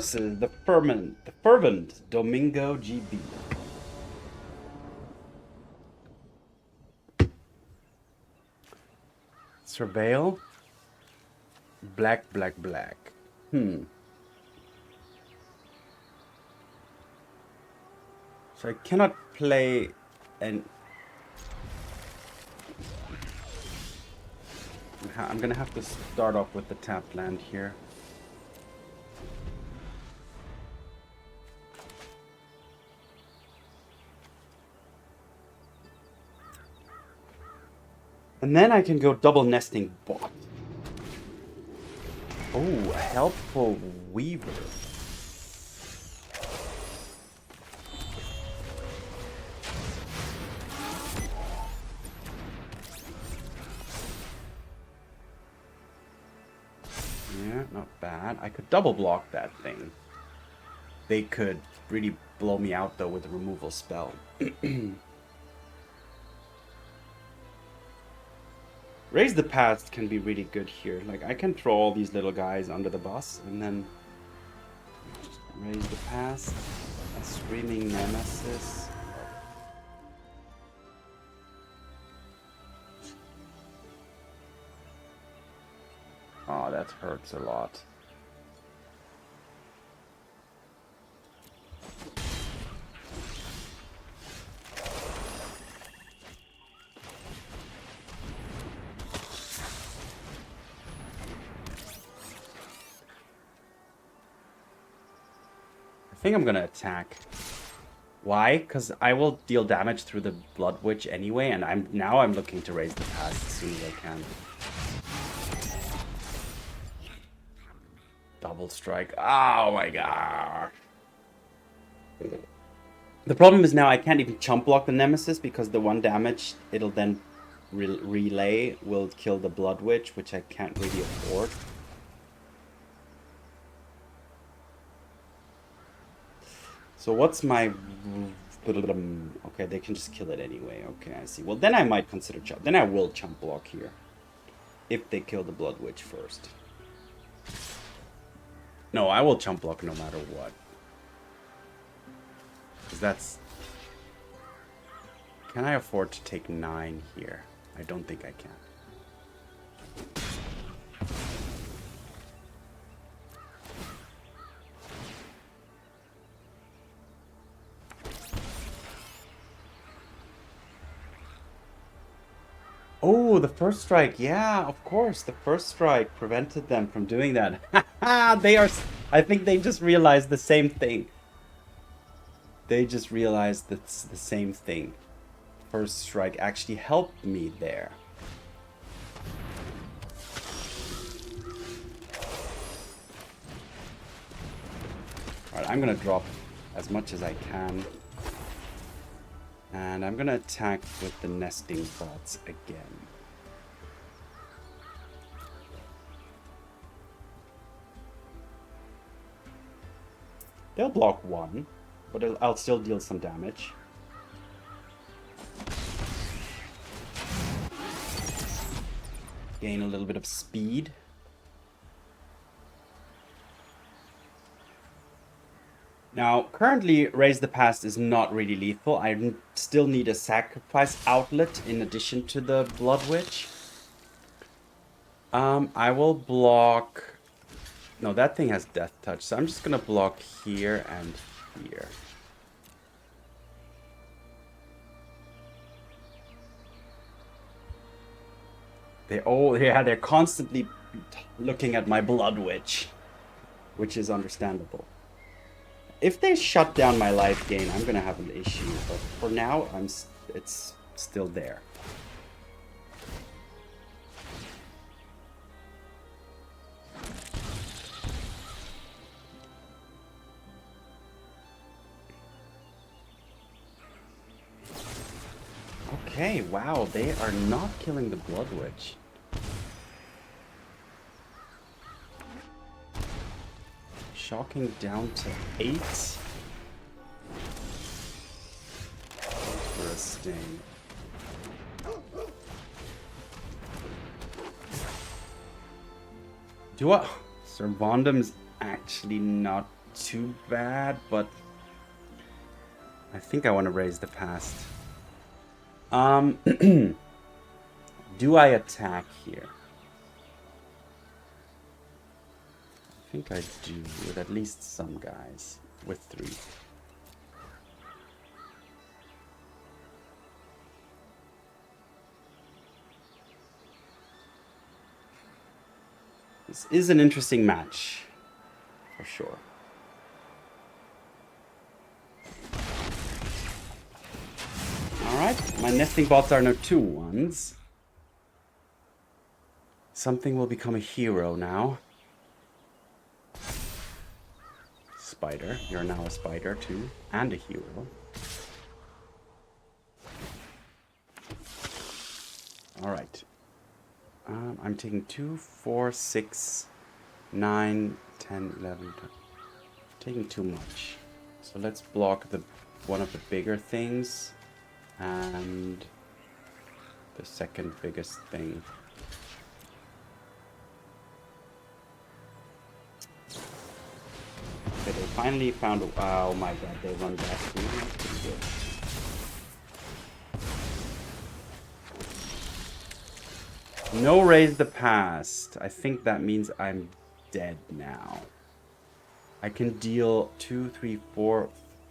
versus the fervent Domingo GB. Surveil. Black. So I cannot play an... I'm gonna have to start off with the tapped land here. And then I can go double nesting bot. Oh, Helpful Weaver. Yeah, not bad. I could double block that thing. They could really blow me out though with a removal spell. Raise the Past can be really good here. Like, I can throw all these little guys under the bus and then raise the Past. A Screaming Nemesis. Oh, that hurts a lot. I think I'm gonna attack. Why? Because I will deal damage through the Bloodwitch anyway, and I'm looking to raise the Past as soon as I can. Double strike. Oh my god. The problem is now I can't even chump block the Nemesis because the 1 damage it'll then relay will kill the Bloodwitch, which I can't really afford. So what's my... Okay, they can just kill it anyway. Okay, I see. Well, then I might consider chump. Then I will chump block here. If they kill the Bloodwitch first. No, I will chump block no matter what. Because that's... Can I afford to take 9 here? I don't think I can. Oh, the first strike. Yeah, of course. The first strike prevented them from doing that. They are... I think they just realized the same thing. They just realized that's the same thing. First strike actually helped me there. Alright, I'm gonna drop as much as I can. And I'm gonna attack with the nesting bots again. They'll block 1, but I'll still deal some damage. Gain a little bit of speed. Now, currently, Raise the Past is not really lethal. I still need a sacrifice outlet in addition to the Bloodwitch. I will block... No, that thing has Death Touch, so I'm just gonna block here and here. They're constantly looking at my Bloodwitch, which is understandable. If they shut down my life gain, I'm gonna have an issue. But for now, it's still there. Okay, wow, they are not killing the Bloodwitch. Shocking down to 8. Interesting. Sir Vondam is actually not too bad, but I think I want to raise the past. Do I attack here? I think I do, with at least some guys. With 3. This is an interesting match, for sure. Alright, my nesting bots are now 2/1s. Something will become a hero now. Spider, you're now a spider too, and a hero. Alright. I'm taking 2, 4, 6, 9, 10, 11, 12. Taking too much. So let's block one of the bigger things and the second biggest thing. Okay, they finally found oh my god, they run back to me. That's pretty good. No raise the past. I think that means I'm dead now. I can deal 2, 3, 4,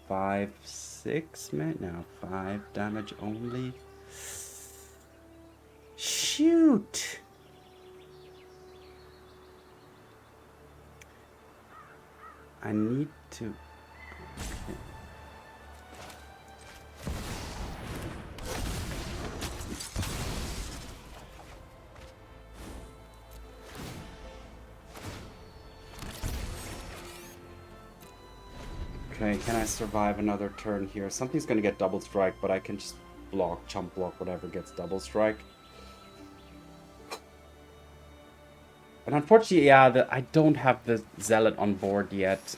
5, 6, no, 5 damage only. Shoot! I need to... Okay. Okay, can I survive another turn here? Something's gonna get double strike, but I can just block, chump block, whatever gets double strike. And unfortunately, yeah, I don't have the Zealot on board yet.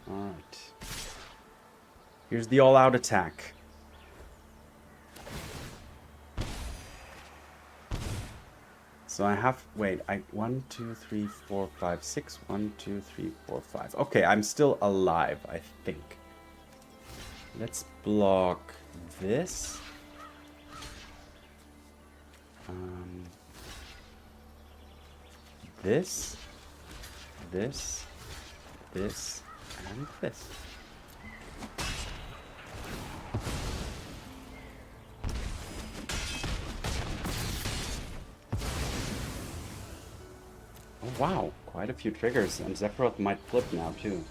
Alright. Here's the all-out attack. So I have, wait, 1, 2, 3, 4, 5, 6, 1, 2, 3, 4, 5. Okay, I'm still alive, I think. Let's block this. This, this, this, and this. Oh wow, quite a few triggers, and Sephiroth might flip now too.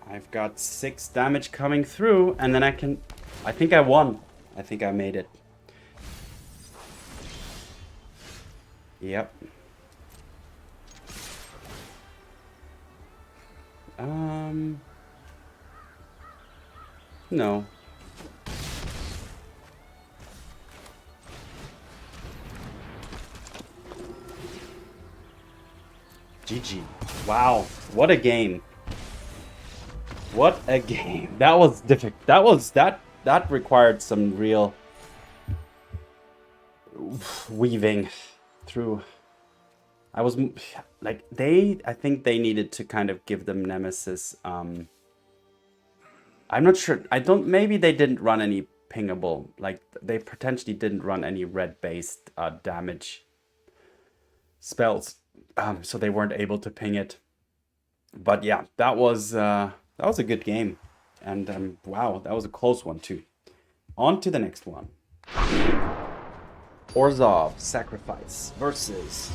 I've got 6 damage coming through, and then I think I won. I think I made it. Yep. No. GG. Wow, what a game. What a game. That was difficult. That required some real weaving through. I was like I think they needed to kind of give them Nemesis. I'm not sure. Maybe they didn't run any pingable. Like they potentially didn't run any red-based damage spells. So they weren't able to ping it. But yeah, that was a good game. And wow, that was a close one too. On to the next one. Orzhov Sacrifice versus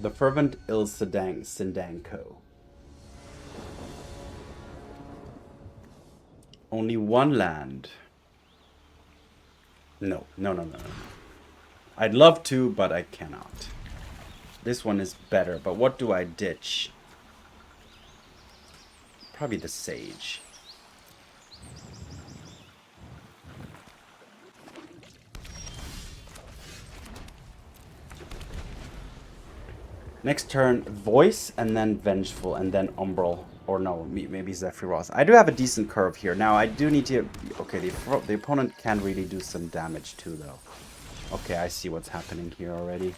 the Fervent Sindanko. Only one land. No. I'd love to, but I cannot. This one is better, but what do I ditch? Probably the Sage. Next turn, Voice, and then Vengeful, and then Umbral. Or no, maybe Sephiroth. I do have a decent curve here. Now, I do need to... Okay, the opponent can really do some damage too, though. Okay, I see what's happening here already.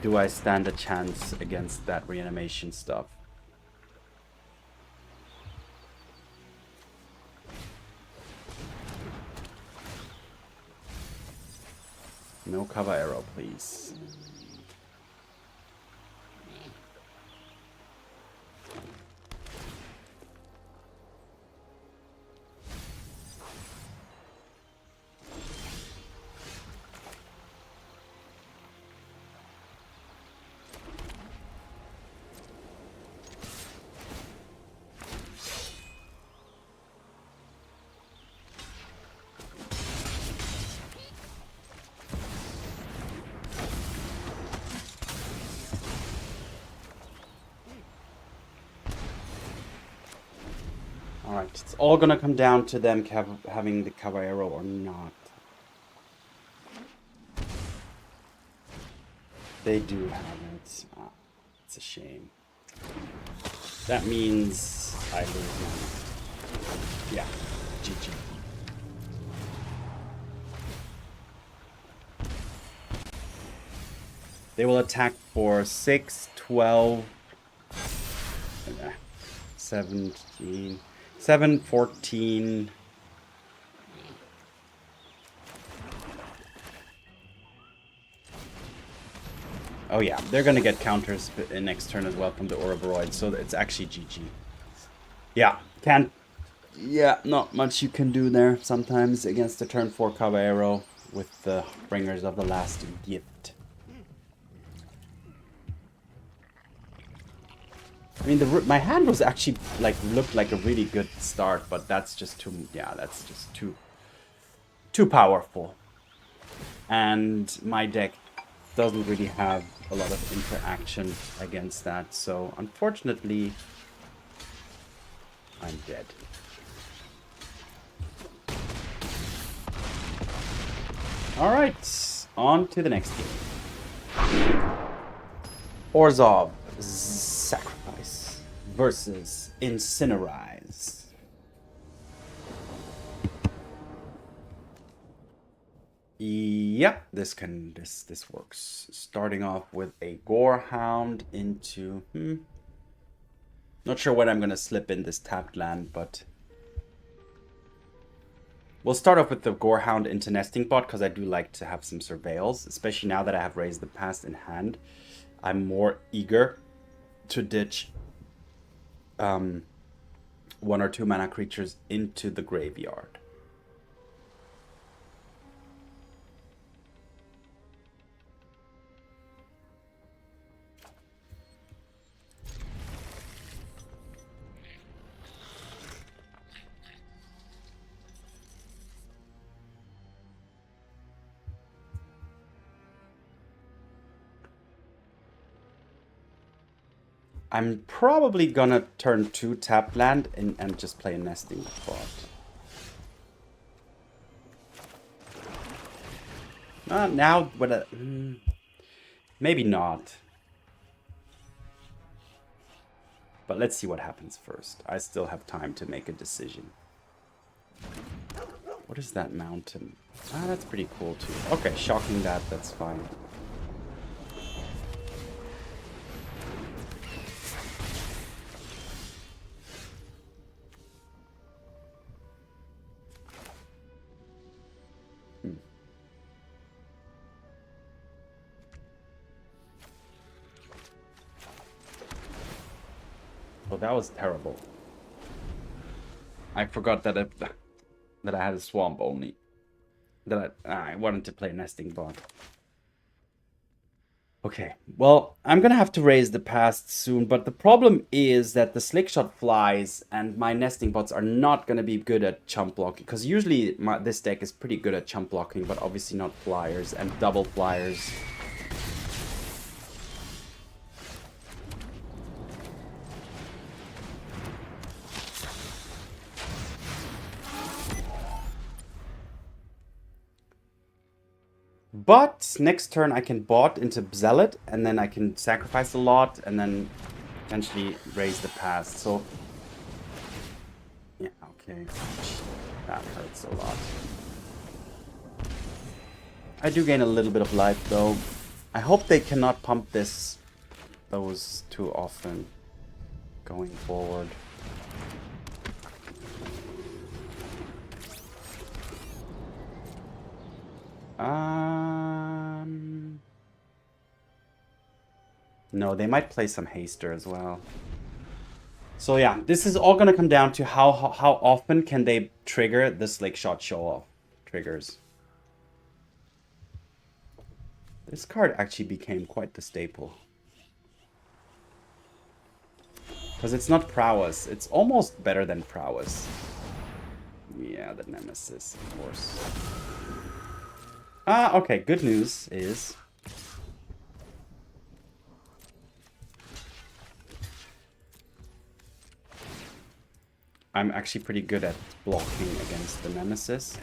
Do I stand a chance against that reanimation stuff? No cover arrow, please. Alright, it's all gonna come down to them having the cover arrow or not. They do have it. Ah, it's a shame. That means I lose money. Yeah, GG. They will attack for 6, 12, 17... 7, 14. Oh yeah, they're gonna get counters in next turn as well from the Ouroboros, so it's actually GG. Yeah, not much you can do there sometimes against the turn 4 cover arrow with the Bringers of the Last Gift. I mean, my hand was actually looked like a really good start, but that's just too powerful. And my deck doesn't really have a lot of interaction against that, so unfortunately, I'm dead. All right, on to the next game. Orzhov Sacrifice versus Incinerize. Yep, this works. Starting off with a Gorehound into not sure when I'm gonna slip in this tapped land, but we'll start off with the Gorehound into Nesting Bot because I do like to have some surveils, especially now that I have Raised the Past in hand. I'm more eager to ditch 1 or 2 mana creatures into the graveyard. I'm probably gonna turn 2 tap land and just play a Nesting Bot. Now, maybe not. But let's see what happens first. I still have time to make a decision. What is that mountain? Ah, that's pretty cool too. Okay, shocking that's fine. Oh, that was terrible. I forgot that I had a swamp only. That I wanted to play Nesting Bot. Okay, well, I'm gonna have to Raise the Past soon, but the problem is that the Slickshot flies and my Nesting Bots are not gonna be good at chump blocking, because usually this deck is pretty good at chump blocking, but obviously not flyers and double flyers. But next turn I can bot into Zealot, and then I can sacrifice a lot, and then potentially raise the past. So, yeah, okay. That hurts a lot. I do gain a little bit of life, though. I hope they cannot pump those too often going forward. No, they might play some haster as well. So yeah, this is all gonna come down to how often can they trigger the Slick Shot show-off triggers. This card actually became quite the staple. Because it's not prowess, it's almost better than prowess. Yeah, the Nemesis, of course. Okay, good news is... I'm actually pretty good at blocking against the Nemesis.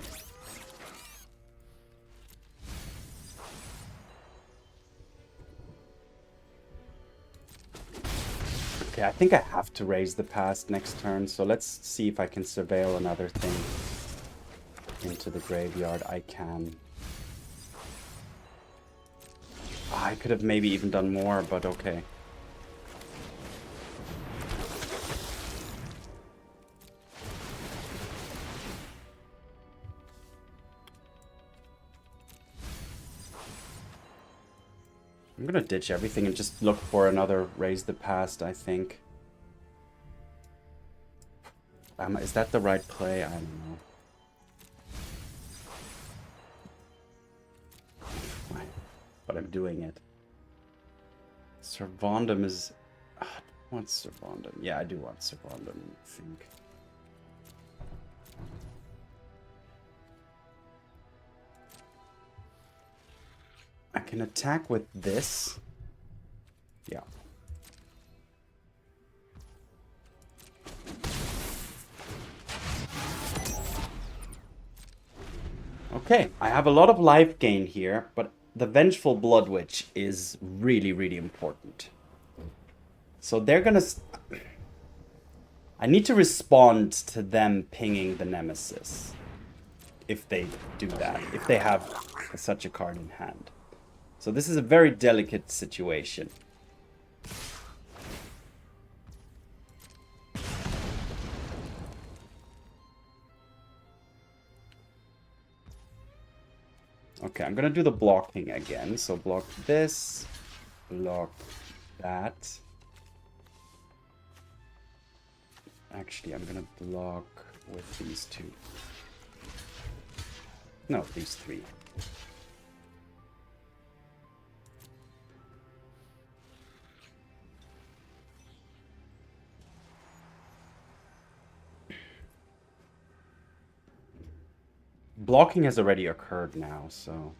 Okay, I think I have to raise the past next turn, so let's see if I can surveil another thing into the graveyard. I can. I could have maybe even done more, but okay. I'm gonna ditch everything and just look for another raise the past, I think. Is that the right play? I don't know. But I'm doing it. Sir Vondam is... I want Sir Vondam. Yeah, I do want Sir Vondam, I think. I can attack with this. Yeah. Okay, I have a lot of life gain here, but the Vengeful Bloodwitch is really, really important. So they're gonna... I need to respond to them pinging the Nemesis. If they do that. If they have such a card in hand. So this is a very delicate situation. Okay, I'm gonna do the blocking again. So block this, block that. Actually, I'm gonna block with these two. No, these three. Blocking has already occurred now, so...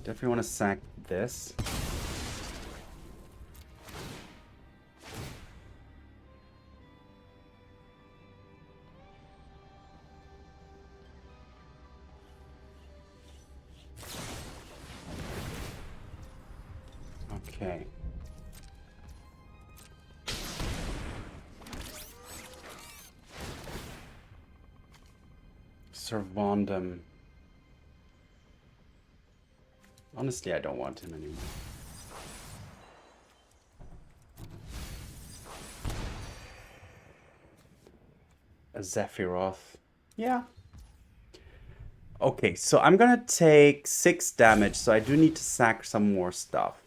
Definitely want to sack this. Okay. Sir Vondam. Honestly, I don't want him anymore. A Sephiroth. Yeah. Okay, so I'm gonna take 6 damage, so I do need to sack some more stuff.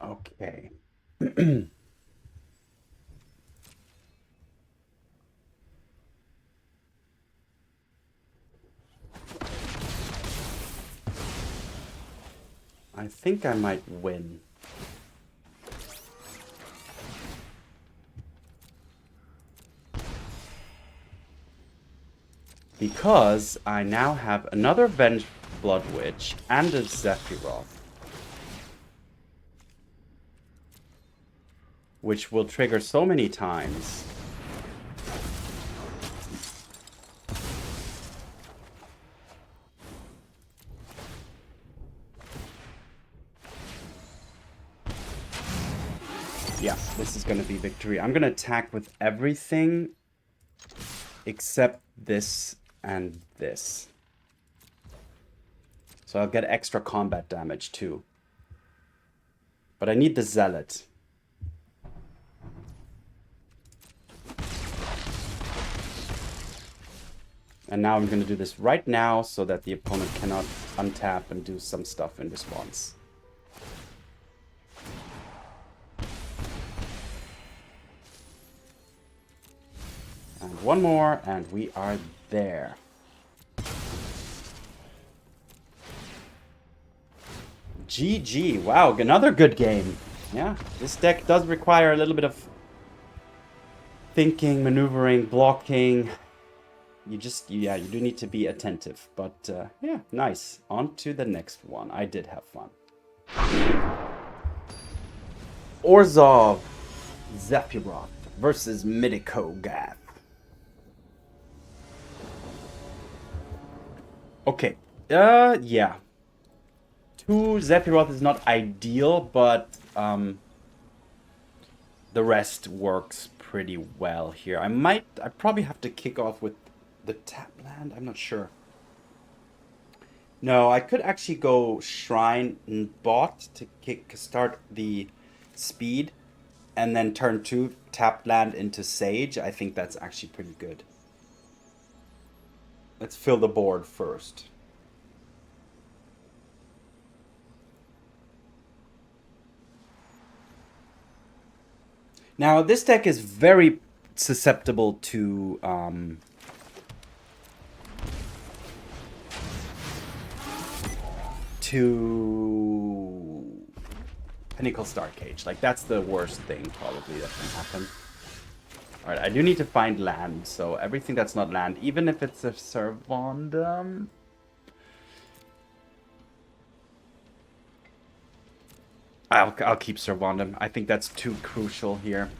Okay. I think I might win. Because I now have another Vengeful Bloodwitch and a Sephiroth. Which will trigger so many times. Yeah, this is going to be victory. I'm going to attack with everything except this and this. So I'll get extra combat damage too. But I need the Zealot. And now I'm going to do this right now so that the opponent cannot untap and do some stuff in response. And one more, and we are there. GG. Wow, another good game. Yeah, this deck does require a little bit of thinking, maneuvering, blocking. You do need to be attentive. But yeah, nice. On to the next one. I did have fun. Orzhov Sephiroth versus Midikogath. Okay. Yeah. 2 Sephiroth is not ideal, but the rest works pretty well here. I probably have to kick off with the tap land. I'm not sure. No, I could actually go Shrine and Bot to start the speed, and then turn 2 tap land into Sage. I think that's actually pretty good. Let's fill the board first. Now, this deck is very susceptible to Pinnacle Star Cage. Like, that's the worst thing, probably, that can happen. Alright, I do need to find land, so everything that's not land, even if it's a Vondam. I'll keep Sir Vondam. I think that's too crucial here.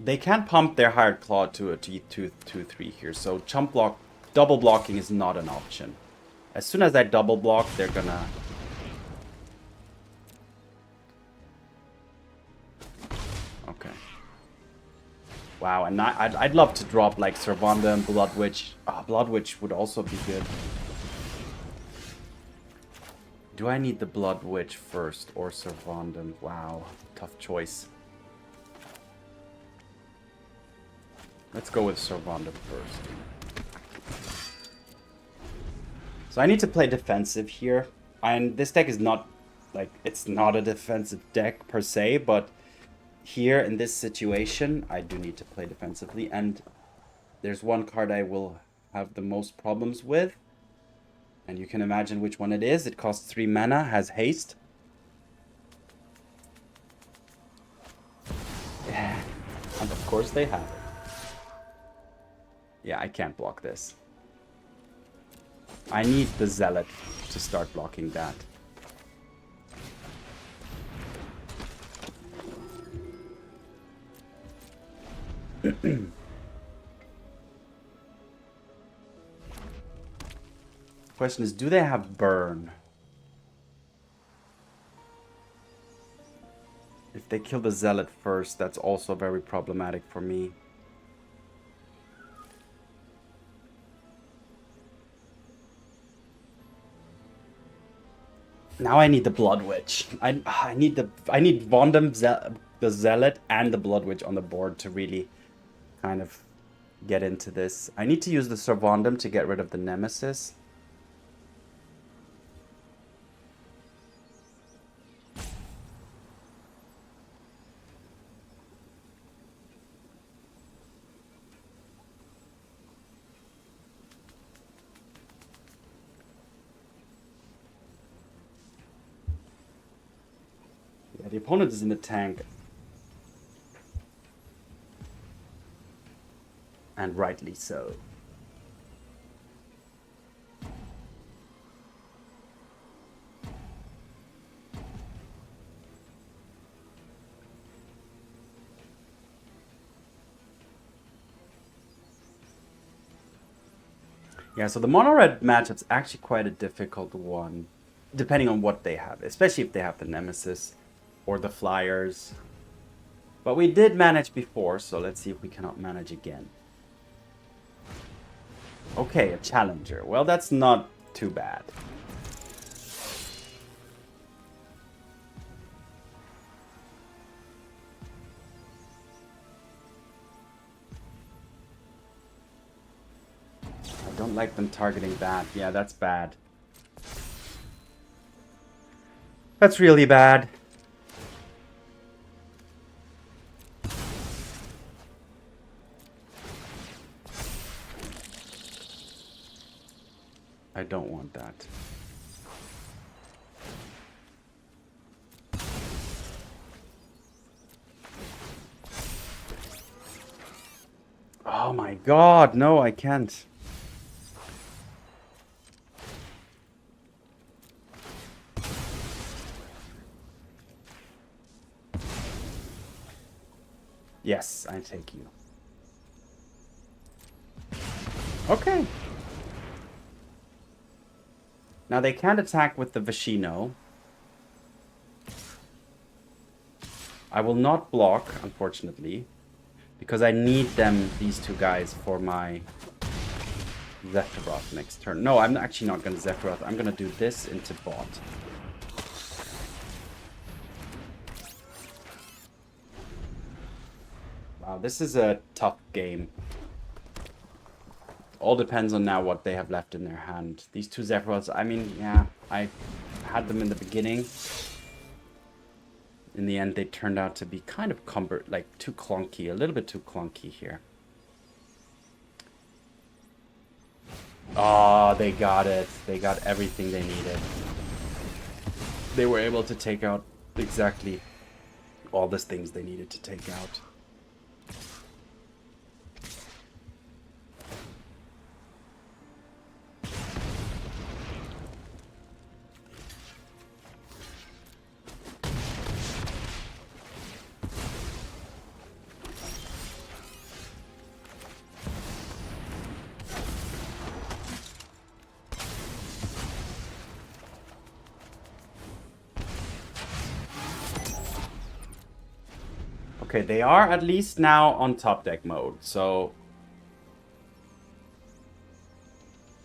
They can't pump their Hired Claw to a T2-3 here, so chump block, double blocking is not an option. As soon as I double block, they're gonna... Okay. Wow, and I'd love to drop like Sir Vondam, Bloodwitch. Ah, Bloodwitch would also be good. Do I need the Bloodwitch first or Sir Vondam? Wow, tough choice. Let's go with Sir Vondam first. So I need to play defensive here. And this deck is not, like, it's not a defensive deck per se, but here in this situation, I do need to play defensively. And there's one card I will have the most problems with. And you can imagine which one it is. It costs 3 mana, has haste. Yeah. And of course they have it. Yeah, I can't block this. I need the Zealot to start blocking that. Question is, do they have burn? If they kill the Zealot first, that's also very problematic for me. Now I need the Bloodwitch. I need Vondam, the Zealot, and the Bloodwitch on the board to really kind of get into this. I need to use the Sir Vondam to get rid of the Nemesis. The opponent is in the tank. And rightly so. Yeah, so the mono-red matchup's actually quite a difficult one, depending on what they have, especially if they have the Nemesis or the Flyers. But we did manage before, so let's see if we cannot manage again. Okay, a Challenger. Well, that's not too bad. I don't like them targeting that. Yeah, that's bad. That's really bad. I don't want that. Oh my god, no, I can't. Yes, I take you. Okay. Now they can't attack with the Vashino. I will not block, unfortunately, because I need them, these two guys, for my Sephiroth next turn. No, I'm actually not going to Sephiroth. I'm going to do this into bot. Wow, this is a tough game. All depends on now what they have left in their hand. These two Sephiroths, I mean, yeah, I had them in the beginning. In the end, they turned out to be kind of too clunky, a little bit too clunky here. Oh, they got it. They got everything they needed. They were able to take out exactly all the things they needed to take out. Okay, they are at least now on top deck mode, so...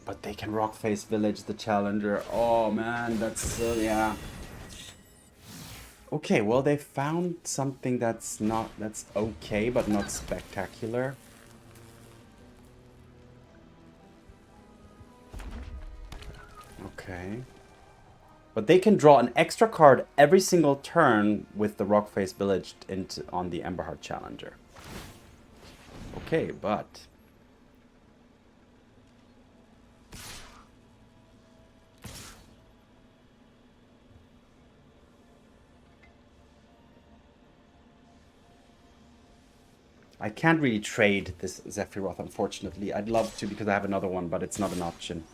But they can Rockface Village the Challenger. Oh man, that's... yeah. Okay, well they found something that's okay, but not spectacular. Okay. But they can draw an extra card every single turn with the Rockface Village on the Emberheart Challenger. Okay, but... I can't really trade this Sephiroth, unfortunately. I'd love to because I have another one, but it's not an option.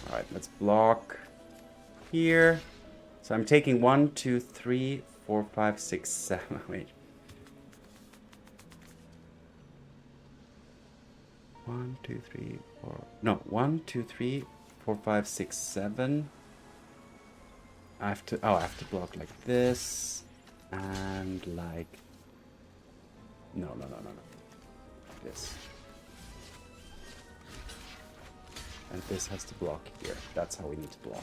Alright, let's block here. So I'm taking 1, 2, 3, 4, 5, 6, 7. Wait. 1, 2, 3, 4. No, 1, 2, 3, 4, 5, 6, 7. I have to block like this. And like... No. This. And this has to block here. That's how we need to block.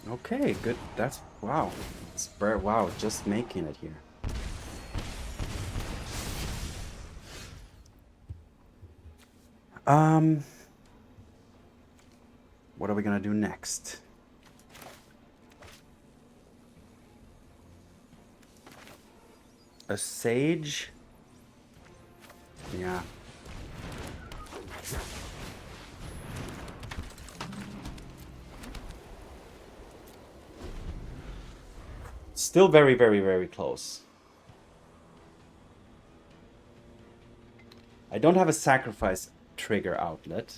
Okay, good. That's... Wow. Wow, just making it here. What are we gonna do next? A Sage? Yeah. Still very, very, very close. I don't have a sacrifice trigger outlet.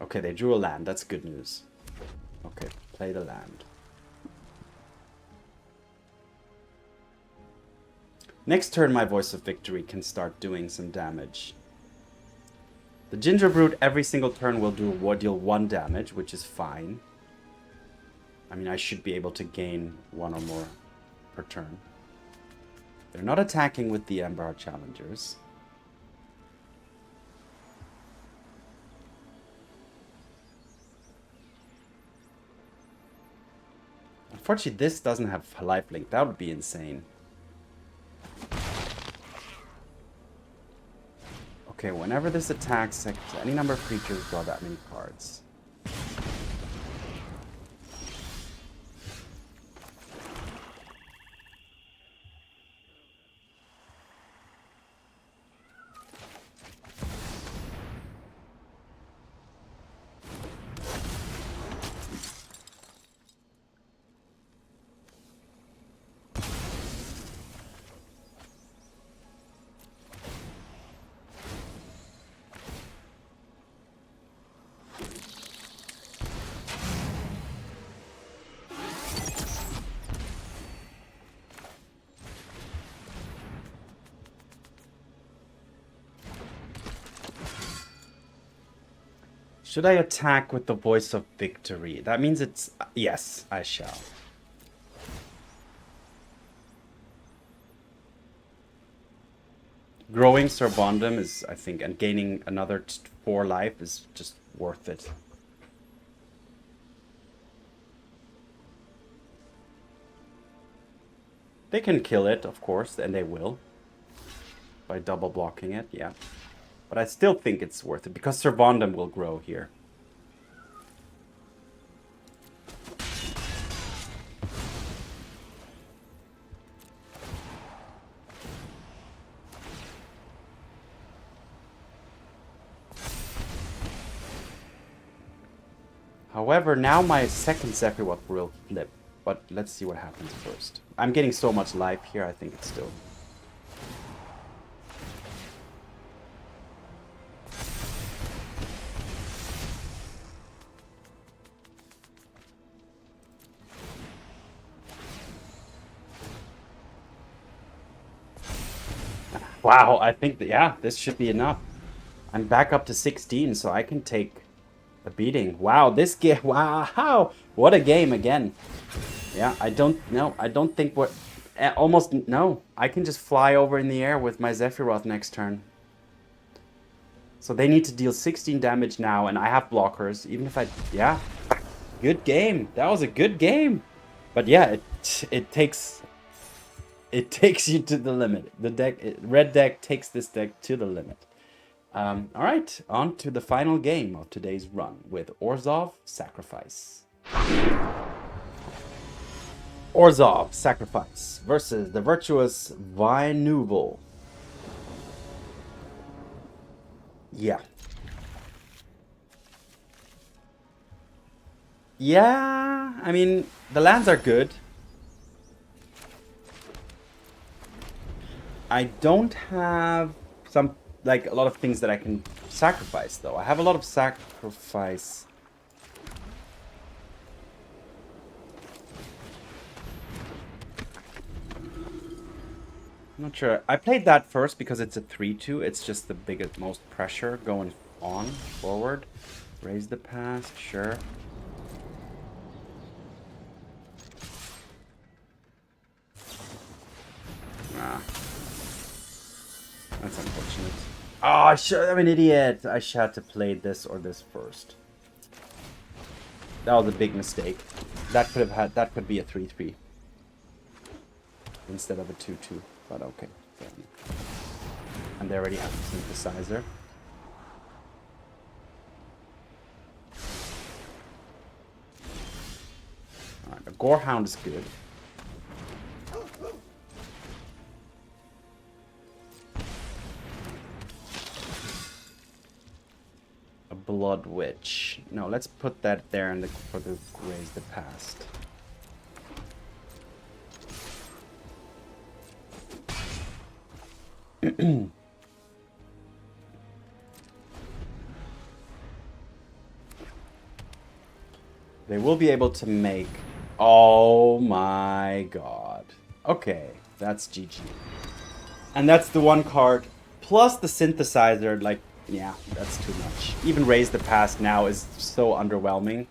Okay, they drew a land. That's good news. Okay, play the land. Next turn, my Voice of Victory can start doing some damage. The Ginger Brute every single turn will deal 1 damage, which is fine. I mean, I should be able to gain 1 or more per turn. They're not attacking with the Ember Challengers. Unfortunately, this doesn't have lifelink. That would be insane. Okay, whenever this attacks, any number of creatures draw that many cards. Should I attack with the Voice of Victory? That means it's... Yes, I shall. Growing Sir Vondam is, I think, and gaining another 4 life is just worth it. They can kill it, of course, and they will. By double blocking it, yeah. But I still think it's worth it, because Sir Vondam will grow here. However, now my second Sephiroth will flip. But let's see what happens first. I'm getting so much life here, I think it's still... Wow, I think that, yeah, this should be enough. I'm back up to 16, so I can take a beating. Wow, this game, wow, what a game again. Yeah, I don't think what, almost, no. I can just fly over in the air with my Sephiroth next turn. So they need to deal 16 damage now, and I have blockers, even if I, yeah. Good game, that was a good game. But yeah, it takes you to the limit. The deck, red deck takes this deck to the limit. All right, on to the final game of today's run with Orzhov Sacrifice. Orzhov Sacrifice versus the virtuous Vengeful. Yeah. Yeah, I mean, the lands are good. I don't have some, like, a lot of things that I can sacrifice, though. I have a lot of sacrifice. I'm not sure. I played that first because it's a 3-2. It's just the biggest, most pressure going on forward. Raise the past, sure. Ah. That's unfortunate. Oh, I'm an idiot. I should have to play this or this first. That was a big mistake. That could be a 3-3 instead of a 2-2. But okay. And they already have the synthesizer. Alright, a Gorehound is good. Bloodwitch. No, let's put that there in for the Raise the Past. They will be able to make... Oh my god. Okay, that's GG. And that's the one card. Plus the synthesizer, like, yeah, that's too much. Even Raise the Past now is so underwhelming.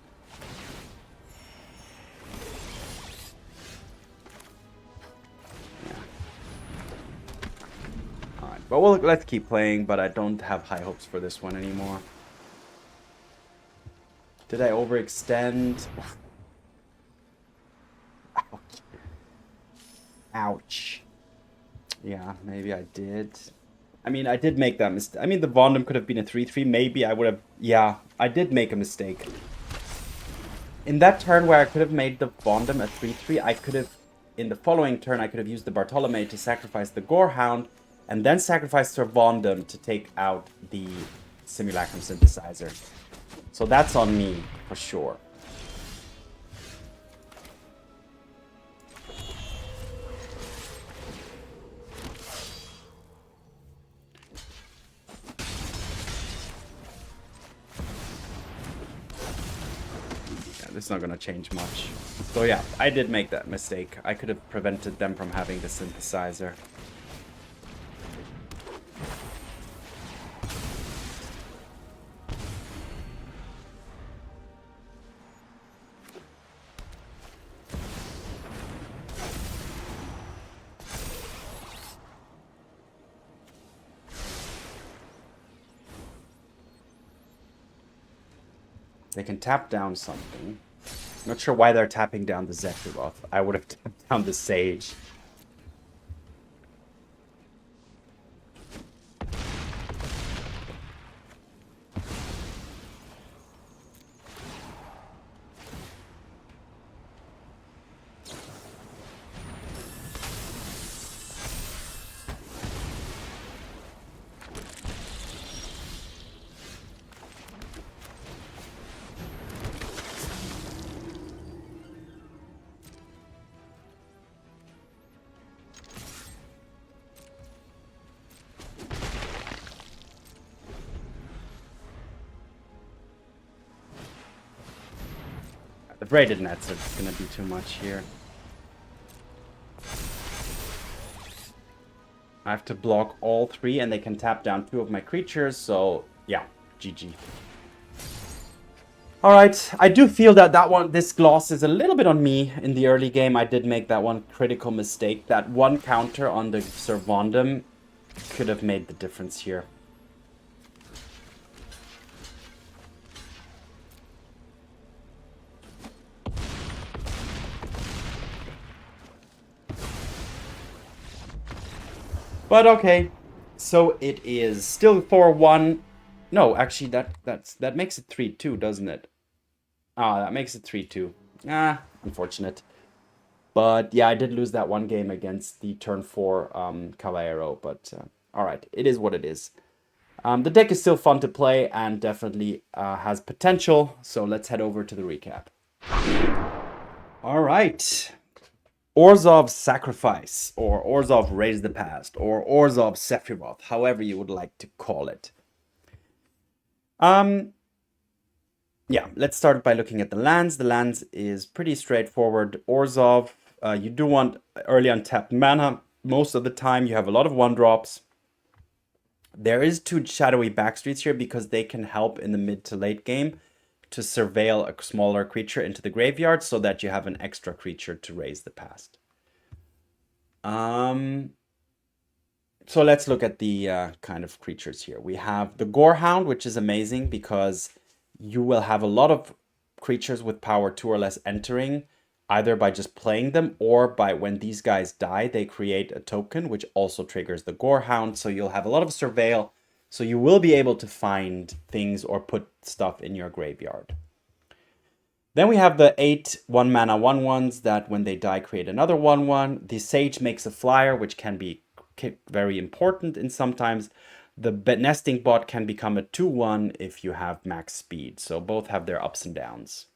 Yeah. Alright, but let's keep playing, but I don't have high hopes for this one anymore. Did I overextend? Ouch. Ouch. Yeah, maybe I did. I mean, I did make that mistake. I mean, the Vondam could have been a 3-3. Maybe I would have... Yeah, I did make a mistake. In that turn where I could have made the Vondam a 3-3, I could have... In the following turn, I could have used the Bartolomé to sacrifice the Gorehound, and then sacrifice Sir Vondam to take out the Simulacrum Synthesizer. So that's on me, for sure. It's not going to change much. So yeah, I did make that mistake. I could have prevented them from having the synthesizer. They can tap down something. Not sure why they're tapping down the Sephiroth. I would have tapped down the Sage. The braided nets are going to be too much here. I have to block all three, and they can tap down two of my creatures, so yeah, GG. Alright, I do feel that this gloss is a little bit on me in the early game. I did make that one critical mistake. That one counter on the Sir Vondam could have made the difference here. But okay, so it is still 4-1. No, actually, that makes it 3-2, doesn't it? Ah, that makes it 3-2. Ah, unfortunate. But yeah, I did lose that one game against the turn 4 Caballero. But all right, it is what it is. The deck is still fun to play and definitely has potential. So let's head over to the recap. All right. Orzhov Sacrifice, or Orzhov Raise the Past, or Orzhov Sephiroth, however you would like to call it. Yeah, let's start by looking at the lands. The lands is pretty straightforward. Orzhov, you do want early untapped mana. Most of the time you have a lot of 1-drops. There is 2 Shadowy Backstreets here because they can help in the mid to late game to surveil a smaller creature into the graveyard so that you have an extra creature to Raise the Past. So let's look at the kind of creatures here. We have the Gorehound, which is amazing because you will have a lot of creatures with power 2 or less entering, either by just playing them or by when these guys die, they create a token, which also triggers the Gorehound. So you'll have a lot of surveil. So you will be able to find things or put stuff in your graveyard. Then we have the 8 1-mana 1/1s that when they die create another 1/1. The Sage makes a flyer, which can be very important in sometimes. The nesting bot can become a 2/1 if you have max speed. So both have their ups and downs.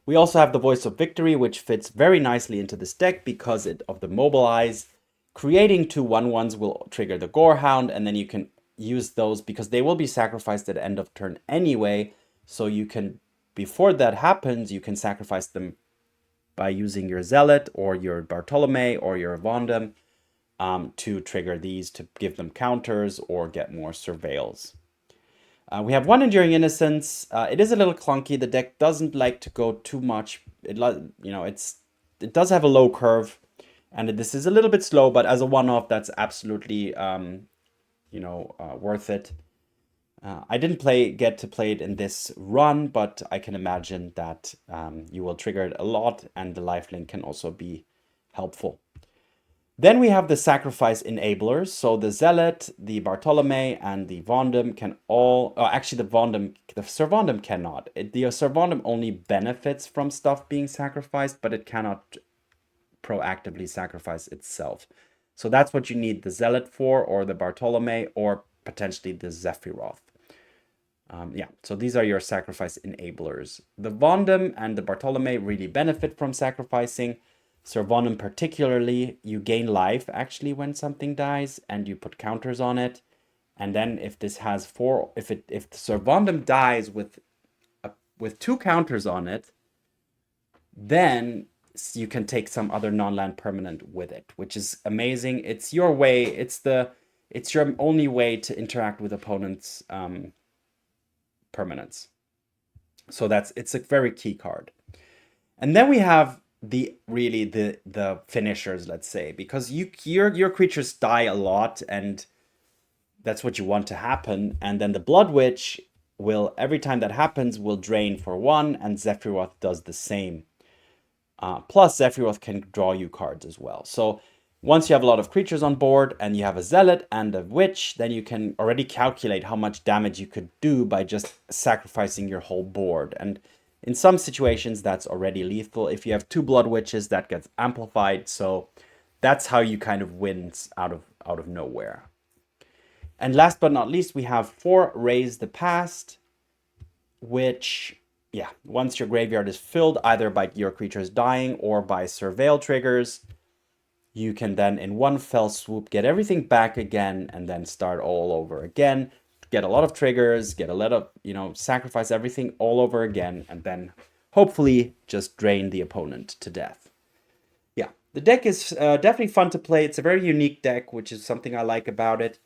We also have the Voice of Victory, which fits very nicely into this deck because of the mobilize. Creating 2/1/1s will trigger the Gorehound, and then you can use those because they will be sacrificed at the end of turn anyway. So you can, before that happens, you can sacrifice them by using your Zealot or your Bartolomé or your Vondam to trigger these, to give them counters or get more surveils. We have one Enduring Innocence. It is a little clunky. The deck doesn't like to go too much. It does have a low curve, and this is a little bit slow. But as a one-off, that's absolutely worth it. I didn't get to play it in this run, but I can imagine that you will trigger it a lot, and the lifelink can also be helpful. Then we have the sacrifice enablers. So the Zealot, the Bartolomé, and the Vondam can all... actually, the Sir Vondam cannot. The Sir Vondam only benefits from stuff being sacrificed, but it cannot proactively sacrifice itself. So that's what you need the Zealot for, or the Bartolomé, or potentially the Sephiroth. So these are your sacrifice enablers. The Vondam and the Bartolomé really benefit from sacrificing. Sir Vondam particularly, you gain life actually when something dies, and you put counters on it. And then if this has if Sir Vondam dies with 2 counters on it, then you can take some other non-land permanent with it, which is amazing. It's your way. It's your only way to interact with opponents' permanents. So it's a very key card. And then we have the finishers, let's say, because your creatures die a lot, and that's what you want to happen. And then the Bloodwitch will, every time that happens, will drain for 1, and Sephiroth does the same. Plus Sephiroth can draw you cards as well. So once you have a lot of creatures on board and you have a Zealot and a Witch, then you can already calculate how much damage you could do by just sacrificing your whole board. And in some situations, that's already lethal. If you have 2 Blood Witches, that gets amplified. So that's how you kind of win out of nowhere. And last but not least, we have 4 Raise the Past, which, once your graveyard is filled, either by your creatures dying or by surveil triggers, you can then in one fell swoop get everything back again and then start all over again. Get a lot of triggers, get a lot of, sacrifice everything all over again, and then hopefully just drain the opponent to death. Yeah, the deck is definitely fun to play. It's a very unique deck, which is something I like about it.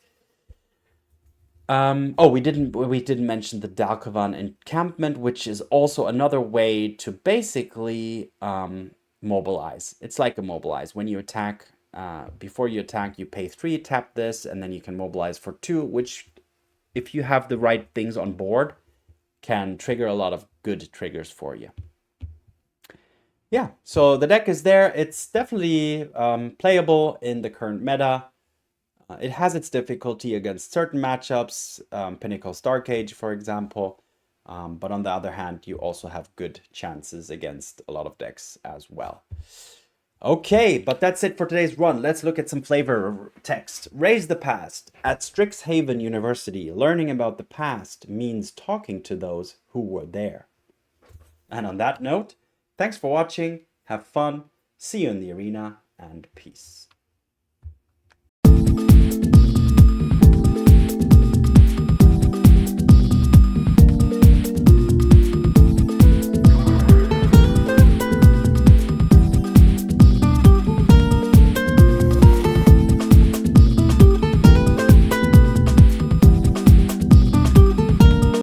We didn't mention the Dalkovan Encampment, which is also another way to basically mobilize. It's like a mobilize. When you attack, before you attack, you pay 3, tap this, and then you can mobilize for 2, which, if you have the right things on board, can trigger a lot of good triggers for you. Yeah, so the deck is there. It's definitely playable in the current meta. It has its difficulty against certain matchups, Pinnacle Starcade, for example. But on the other hand, you also have good chances against a lot of decks as well. Okay, but that's it for today's run. Let's look at some flavor text. Raise the Past. At Strixhaven University, learning about the past means talking to those who were there. And on that note, thanks for watching, have fun, see you in the arena, and peace.